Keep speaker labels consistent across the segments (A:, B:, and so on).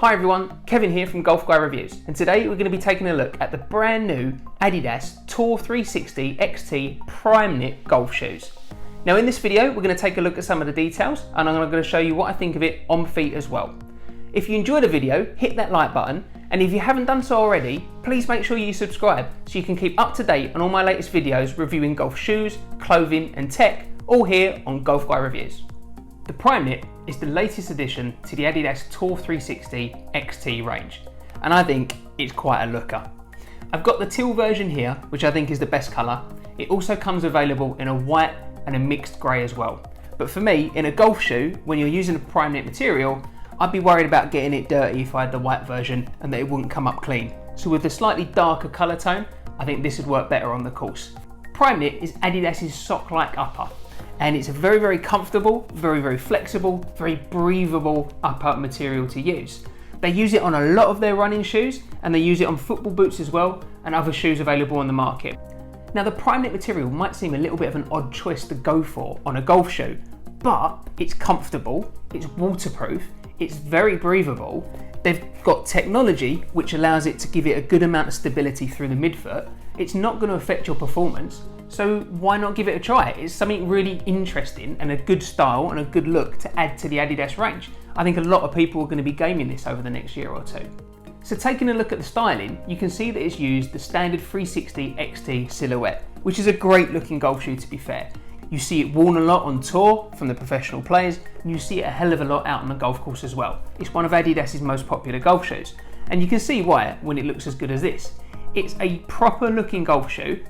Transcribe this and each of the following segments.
A: Hi everyone, Kevin here from Golf Guy Reviews, and today we're going to be taking a look at the brand new Adidas Tour 360 XT Primeknit golf shoes. Now in this video we're going to take a look at some of the details and I'm going to show you what I think of it on feet as well. If you enjoyed the video, hit that like button, and if you haven't done so already, please make sure you subscribe so you can keep up to date on all my latest videos reviewing golf shoes, clothing and tech, all here on Golf Guy Reviews. The Primeknit is the latest addition to the Adidas Tour 360 XT range, and I think it's quite a looker. I've got the teal version here, which I think is the best colour. It also comes available in a white and a mixed grey as well. But for me, in a golf shoe, when you're using a Primeknit material, I'd be worried about getting it dirty if I had the white version and that it wouldn't come up clean. So with a slightly darker colour tone, I think this would work better on the course. Primeknit is Adidas's sock-like upper, and it's a very comfortable, very flexible, very breathable upper material to use. They use it on a lot of their running shoes, and they use it on football boots as well, and other shoes available on the market. Now the Primeknit material might seem a little bit of an odd choice to go for on a golf shoe, but it's comfortable, it's waterproof, it's very breathable. They've got technology which allows it to give it a good amount of stability through the midfoot. It's not going to affect your performance, so why not give it a try? It's something really interesting and a good style and a good look to add to the Adidas range. I think a lot of people are going to be gaming this over the next year or two. So taking a look at the styling, you can see that it's used the standard 360 XT silhouette, which is a great looking golf shoe to be fair. You see it worn a lot on tour from the professional players, and you see it a hell of a lot out on the golf course as well. It's one of Adidas's most popular golf shoes, and you can see why when it looks as good as this. It's a proper looking golf shoe,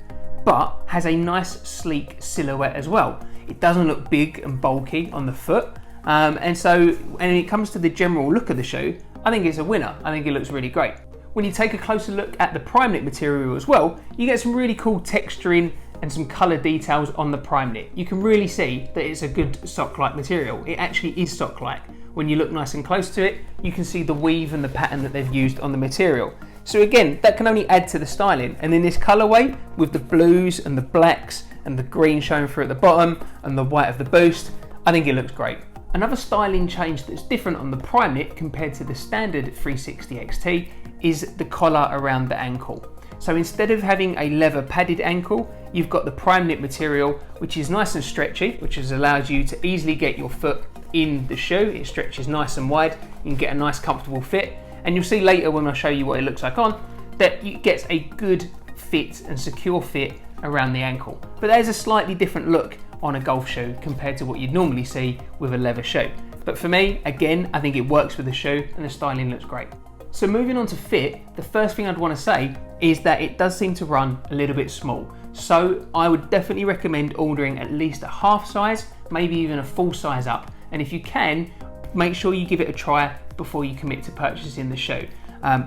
A: but has a nice sleek silhouette as well. It doesn't look big and bulky on the foot, and when it comes to the general look of the shoe, I think it's a winner. I think it looks really great. When you take a closer look at the Primeknit material as well, you get some really cool texturing and some colour details on the Primeknit. You can really see that it's a good sock-like material. It actually is sock-like. When you look nice and close to it, you can see the weave and the pattern that they've used on the material. So again, that can only add to the styling. And in this colourway, with the blues and the blacks and the green showing through at the bottom and the white of the boost, I think it looks great. Another styling change that's different on the Primeknit compared to the standard 360 XT is the collar around the ankle. So instead of having a leather padded ankle, you've got the Primeknit material, which is nice and stretchy, which has allowed you to easily get your foot in the shoe. It stretches nice and wide, you can get a nice comfortable fit. And you'll see later when I show you what it looks like on, that it gets a good fit and secure fit around the ankle. But there's a slightly different look on a golf shoe compared to what you'd normally see with a leather shoe. But for me, again, I think it works with the shoe and the styling looks great. So moving on to fit, the first thing I'd want to say is that it does seem to run a little bit small. So I would definitely recommend ordering at least a half size, maybe even a full size up. And if you can, make sure you give it a try before you commit to purchasing the shoe,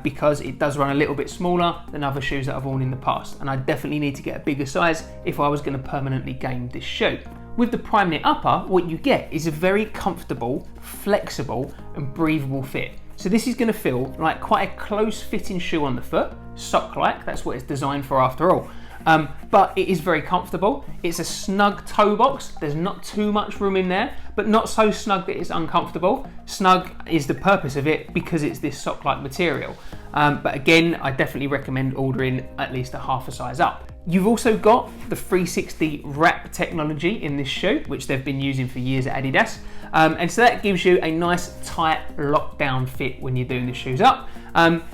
A: because it does run a little bit smaller than other shoes that I've worn in the past. And I definitely need to get a bigger size if I was going to permanently game this shoe. With the Primeknit upper, what you get is a very comfortable, flexible and breathable fit. So this is going to feel like quite a close fitting shoe on the foot, sock-like, that's what it's designed for after all. But it is very comfortable. It's a snug toe box. There's not too much room in there, but not so snug that it's uncomfortable. Snug is the purpose of it because it's this sock-like material. But again, I definitely recommend ordering at least a half a size up. You've also got the 360 wrap technology in this shoe, which they've been using for years at Adidas. And so that gives you a nice tight lockdown fit when you're doing the shoes up.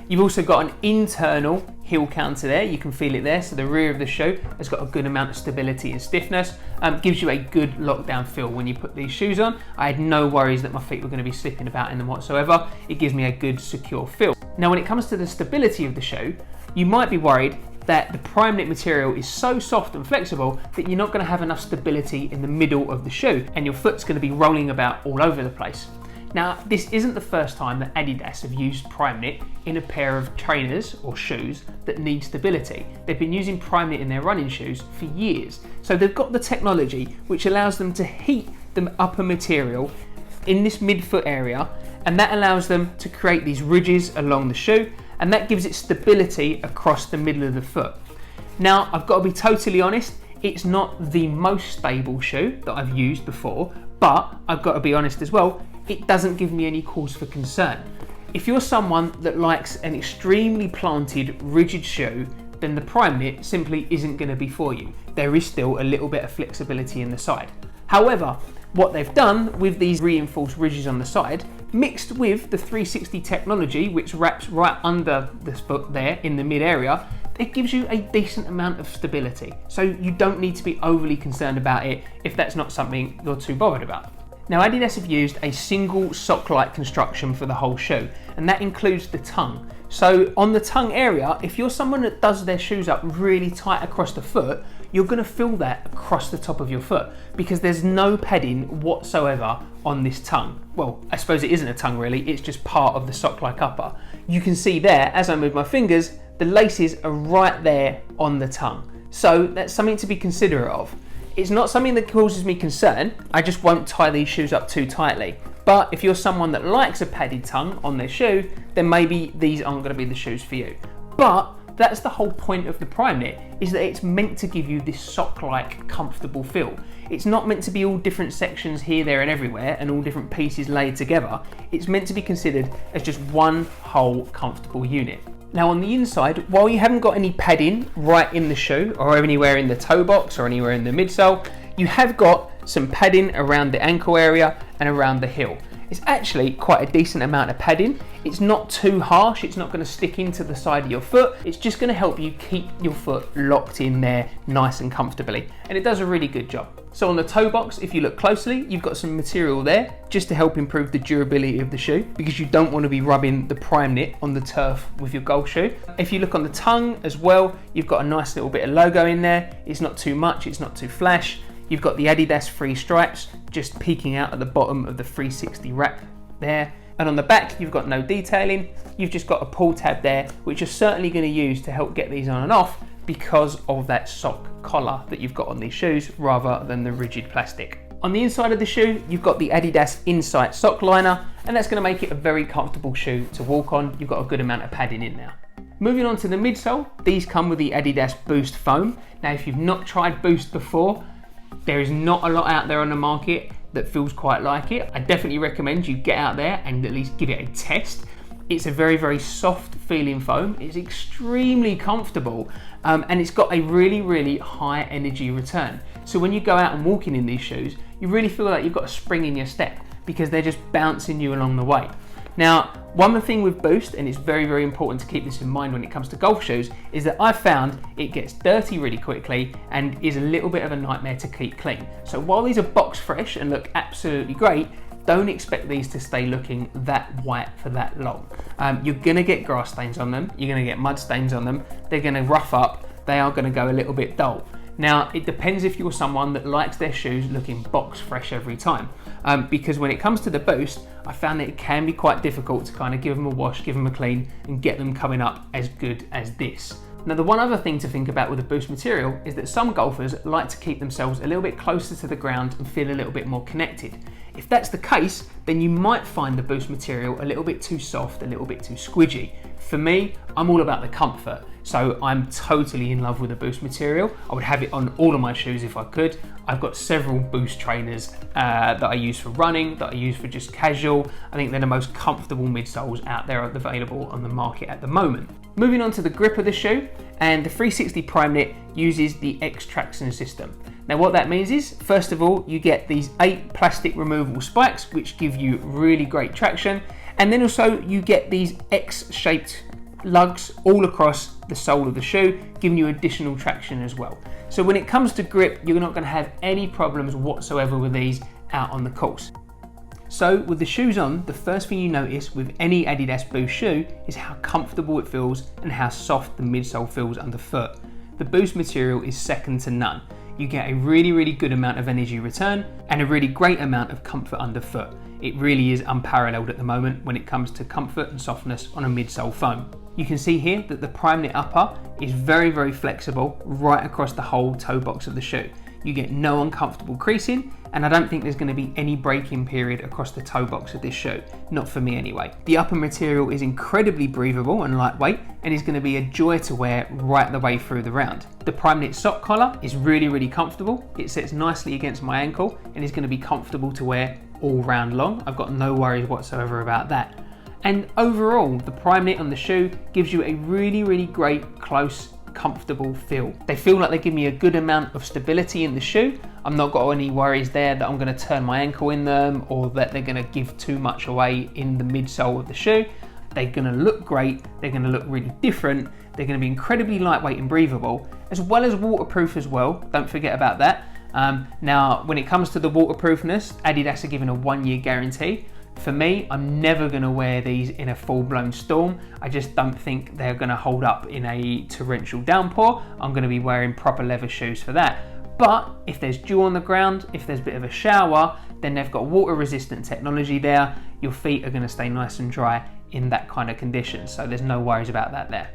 A: You've also got an internal heel counter there, you can feel it there, so the rear of the shoe has got a good amount of stability and stiffness, gives you a good lockdown feel when you put these shoes on. I had no worries that my feet were going to be slipping about in them whatsoever. It gives me a good secure feel. Now when it comes to the stability of the shoe, you might be worried that the Primeknit material is so soft and flexible that you're not going to have enough stability in the middle of the shoe and your foot's going to be rolling about all over the place. Now, this isn't the first time that Adidas have used Primeknit in a pair of trainers or shoes that need stability. They've been using Primeknit in their running shoes for years. So they've got the technology which allows them to heat the upper material in this midfoot area, and that allows them to create these ridges along the shoe, and that gives it stability across the middle of the foot. Now, I've got to be totally honest, it's not the most stable shoe that I've used before, but I've got to be honest as well, it doesn't give me any cause for concern. If you're someone that likes an extremely planted, rigid shoe, then the Primeknit simply isn't going to be for you. There is still a little bit of flexibility in the side. However, what they've done with these reinforced ridges on the side, mixed with the 360 technology, which wraps right under the foot there in the mid area, it gives you a decent amount of stability. So you don't need to be overly concerned about it if that's not something you're too bothered about. Now, Adidas have used a single sock-like construction for the whole shoe, and that includes the tongue. So on the tongue area, if you're someone that does their shoes up really tight across the foot, you're going to feel that across the top of your foot because there's no padding whatsoever on this tongue. Well, I suppose it isn't a tongue really, it's just part of the sock-like upper. You can see there, as I move my fingers, the laces are right there on the tongue. So that's something to be considerate of. It's not something that causes me concern, I just won't tie these shoes up too tightly. But if you're someone that likes a padded tongue on their shoe, then maybe these aren't going to be the shoes for you. But that's the whole point of the Primeknit, is that it's meant to give you this sock-like comfortable feel. It's not meant to be all different sections here, there and everywhere and all different pieces laid together. It's meant to be considered as just one whole comfortable unit. Now on the inside, while you haven't got any padding right in the shoe or anywhere in the toe box or anywhere in the midsole, you have got some padding around the ankle area and around the heel. It's actually quite a decent amount of padding. It's not too harsh, it's not going to stick into the side of your foot, it's just going to help you keep your foot locked in there nice and comfortably, and it does a really good job. So on the toe box, if you look closely, you've got some material there just to help improve the durability of the shoe, because you don't want to be rubbing the Primeknit on the turf with your golf shoe. If you look on the tongue as well, you've got a nice little bit of logo in there. It's not too much, it's not too flash. You've got the Adidas free stripes just peeking out at the bottom of the 360 wrap there. And on the back, you've got no detailing. You've just got a pull tab there, which you're certainly going to use to help get these on and off because of that sock collar that you've got on these shoes rather than the rigid plastic. On the inside of the shoe, you've got the Adidas Insight sock liner, and that's going to make it a very comfortable shoe to walk on. You've got a good amount of padding in there. Moving on to the midsole, these come with the Adidas Boost foam. Now, if you've not tried Boost before, there is not a lot out there on the market that feels quite like it. I definitely recommend you get out there and at least give it a test. It's a very, very soft feeling foam. It's extremely comfortable and it's got a really, really high energy return. So when you go out and walking in these shoes, you really feel like you've got a spring in your step because they're just bouncing you along the way. Now, one thing with Boost, and it's very, very important to keep this in mind when it comes to golf shoes, is that I've found it gets dirty really quickly and is a little bit of a nightmare to keep clean. So while these are box fresh and look absolutely great, don't expect these to stay looking that white for that long. You're gonna get grass stains on them, you're gonna get mud stains on them, they're gonna rough up, they are gonna go a little bit dull. Now, it depends if you're someone that likes their shoes looking box fresh every time. Because when it comes to the Boost, I found that it can be quite difficult to kind of give them a wash, give them a clean, and get them coming up as good as this. Now, the one other thing to think about with the Boost material is that some golfers like to keep themselves a little bit closer to the ground and feel a little bit more connected. If that's the case, then you might find the Boost material a little bit too soft, a little bit too squidgy. For me, I'm all about the comfort, so I'm totally in love with the Boost material. I would have it on all of my shoes if I could. I've got several Boost trainers that I use for running, that I use for just casual. I think they're the most comfortable midsoles out there available on the market at the moment. Moving on to the grip of the shoe, and the 360 Primeknit uses the X traction system. Now what that means is, first of all, you get these 8 plastic removable spikes which give you really great traction, and then also you get these X-shaped lugs all across the sole of the shoe, giving you additional traction as well. So when it comes to grip, you're not going to have any problems whatsoever with these out on the course. So with the shoes on, the first thing you notice with any Adidas Boost shoe is how comfortable it feels and how soft the midsole feels underfoot. The Boost material is second to none. You get a really, really good amount of energy return and a really great amount of comfort underfoot. It really is unparalleled at the moment when it comes to comfort and softness on a midsole foam. You can see here that the Primeknit upper is very, very flexible right across the whole toe box of the shoe. You get no uncomfortable creasing, and I don't think there's going to be any break-in period across the toe box of this shoe, not for me anyway. The upper material is incredibly breathable and lightweight and is going to be a joy to wear right the way through the round. The Primeknit sock collar is really, really comfortable. It sits nicely against my ankle and is going to be comfortable to wear all round long. I've got no worries whatsoever about that. And overall, the Primeknit on the shoe gives you a really great, close, comfortable feel. They feel like they give me a good amount of stability in the shoe. I'm not got any worries there that I'm going to turn my ankle in them or that they're going to give too much away in the midsole of the shoe. They're going to look great, they're going to look really different, they're going to be incredibly lightweight and breathable, as well as waterproof as well, don't forget about that. Now, when it comes to the waterproofness, Adidas are giving a 1-year guarantee. For me, I'm never going to wear these in a full-blown storm. I just don't think they're going to hold up in a torrential downpour. I'm going to be wearing proper leather shoes for that. But if there's dew on the ground, if there's a bit of a shower, then they've got water-resistant technology there. Your feet are going to stay nice and dry in that kind of condition, so there's no worries about that there.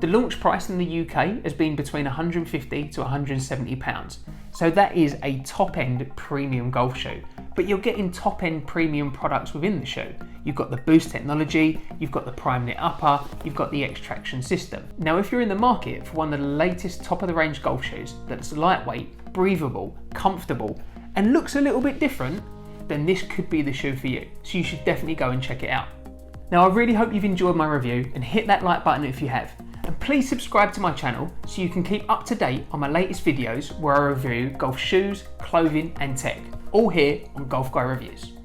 A: The launch price in the UK has been between £150 to £170, so that is a top-end premium golf shoe. But you're getting top-end premium products within the shoe. You've got the Boost technology, you've got the Primeknit upper, you've got the X-Traction system. Now, if you're in the market for one of the latest top-of-the-range golf shoes that's lightweight, breathable, comfortable, and looks a little bit different, then this could be the shoe for you. So you should definitely go and check it out. Now, I really hope you've enjoyed my review, and hit that like button if you have. And please subscribe to my channel so you can keep up to date on my latest videos where I review golf shoes, clothing and tech, all here on Golf Guy Reviews.